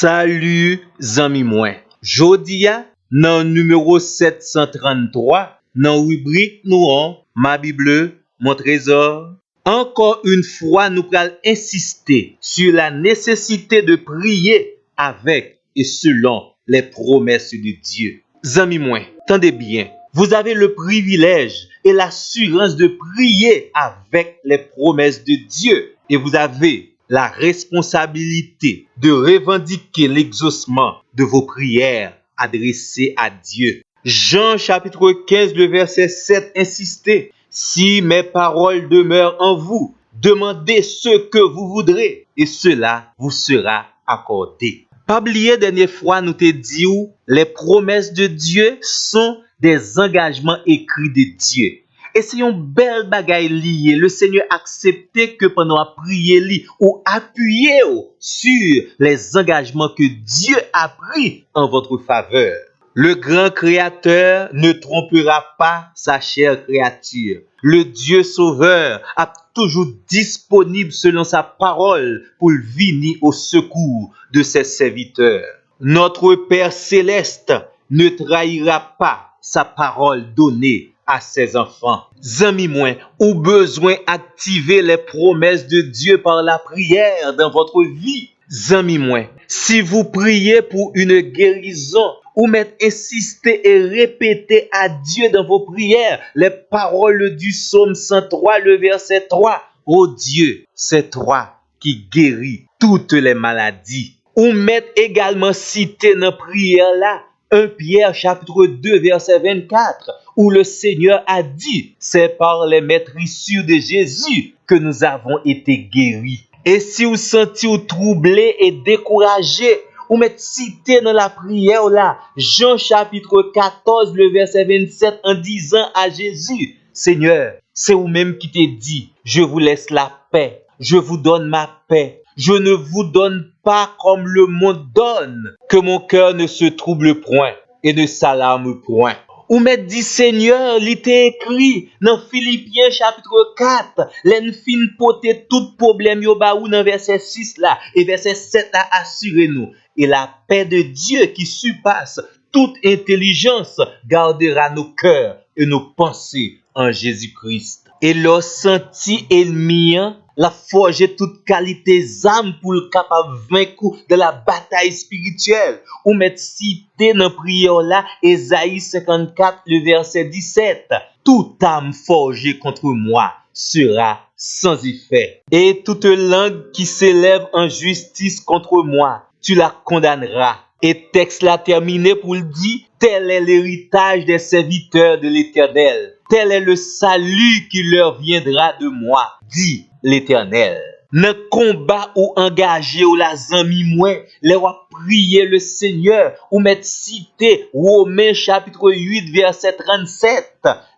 Salut zami mwen. Jodi a nan numéro 733 nan rubrique nou an Ma Bible, mon trésor. Encore une fois, nous allons insister sur la nécessité de prier avec et selon les promesses de Dieu. Zami mwen, tendez bien. Vous avez le privilège et l'assurance de prier avec les promesses de Dieu. Et vous avez la responsabilité de revendiquer l'exaucement de vos prières adressées à Dieu. Jean chapitre 15, le verset 7 insistait: si mes paroles demeurent en vous, demandez ce que vous voudrez et cela vous sera accordé. Pas oublier, dernière fois, nous te dit les promesses de Dieu sont des engagements écrits de Dieu. Et c'est une belle bagaille liée. Le Seigneur acceptait que pendant la prière ou appuyer sur les engagements que Dieu a pris en votre faveur. Le grand créateur ne trompera pas sa chère créature. Le Dieu sauveur a toujours disponible selon sa parole pour venir au secours de ses serviteurs. Notre Père céleste ne trahira pas sa parole donnée à ses enfants. Zami mwen, ou besoin activer les promesses de Dieu par la prière dans votre vie. Zami mwen, si vous priez pour une guérison, ou même insister et répéter à Dieu dans vos prières les paroles du psaume 103, le verset 3. Oh Dieu, c'est toi qui guéris toutes les maladies. Ou mettre également cité dans prière là 1 Pierre chapitre 2 verset 24 où le Seigneur a dit: c'est par les maîtrissures de Jésus que nous avons été guéris. Et si vous sentez troublé et découragé, ou mettre cité dans la prière là Jean chapitre 14 le verset 27 en disant à Jésus: Seigneur, c'est vous-même qui t'ai dit, je vous laisse la paix, je vous donne ma paix. Je ne vous donne pas comme le monde donne, que mon cœur ne se trouble point et ne s'alarme point. Ou m'a dit Seigneur, il était écrit dans Philippiens chapitre 4, l'en fin poter tout problème yo ba ou dans verset 6 là et verset 7 là, assurez-nous. Et la paix de Dieu qui surpasse toute intelligence gardera nos cœurs et nos pensées en Jésus-Christ. Et leur senti ennemi la forger toute qualité d'âme pour le capable vaincre de la bataille spirituelle. Ou mettre cité dans prière là Ésaïe 54 le verset 17. Toute âme forgée contre moi sera sans effet. Et toute langue qui s'élève en justice contre moi, tu la condamneras. Et texte là terminé pour le dire: tel est l'héritage des serviteurs de l'Éternel. Tel est le salut qui leur viendra de moi, dit l'Éternel. Dans le combat ou engagé ou la zami moins, les rois prier le Seigneur ou mettre cité Romains chapitre 8 verset 37.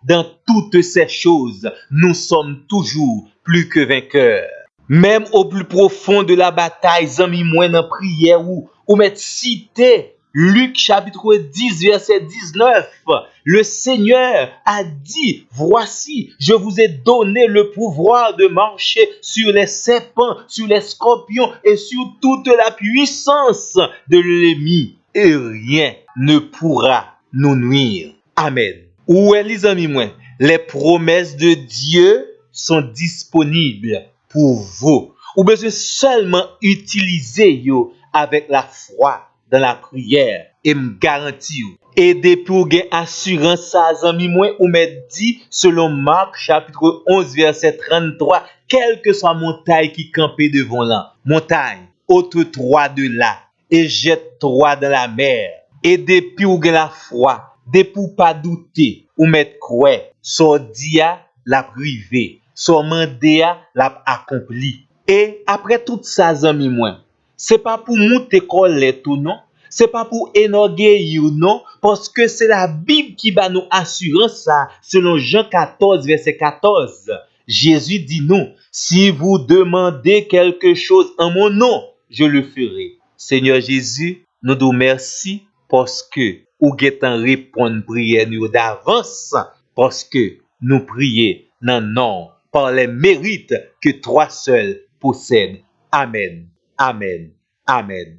Dans toutes ces choses, nous sommes toujours plus que vainqueurs. Même au plus profond de la bataille, zami moins dans prière ou mettre cité Luc chapitre 10 verset 19, le Seigneur a dit: voici, je vous ai donné le pouvoir de marcher sur les serpents, sur les scorpions et sur toute la puissance de l'ennemi, et rien ne pourra nous nuire. Amen. Ouais, les amis, les promesses de Dieu sont disponibles pour vous. Vous besoin seulement utiliser yo avec la foi dans la prière et me garantis et depuis ou gen assurance ça zami moi ou m'a dit selon Marc chapitre 11 verset 33, quelle que soit montagne qui campait devant là, montagne ôte-toi de là et jette-toi dans la mer. Et depuis ou gen la foi, depuis ou pas douter ou mettre quoi, so dia la privé, so mandia la accompli. Et après tout ça zami moi, c'est pas pour monter colère tout non, c'est pas pour énorgueillir non, parce que c'est la Bible qui va nous assurance ça selon Jean 14 verset 14. Jésus dit nous: si vous demandez quelque chose en mon nom, je le ferai. Seigneur Jésus, nous te remercions parce que ou getan répondre prière nous d'avance, parce que nous prions dans nom par les mérites que toi seul possèdes. Amen. Amen. Amen.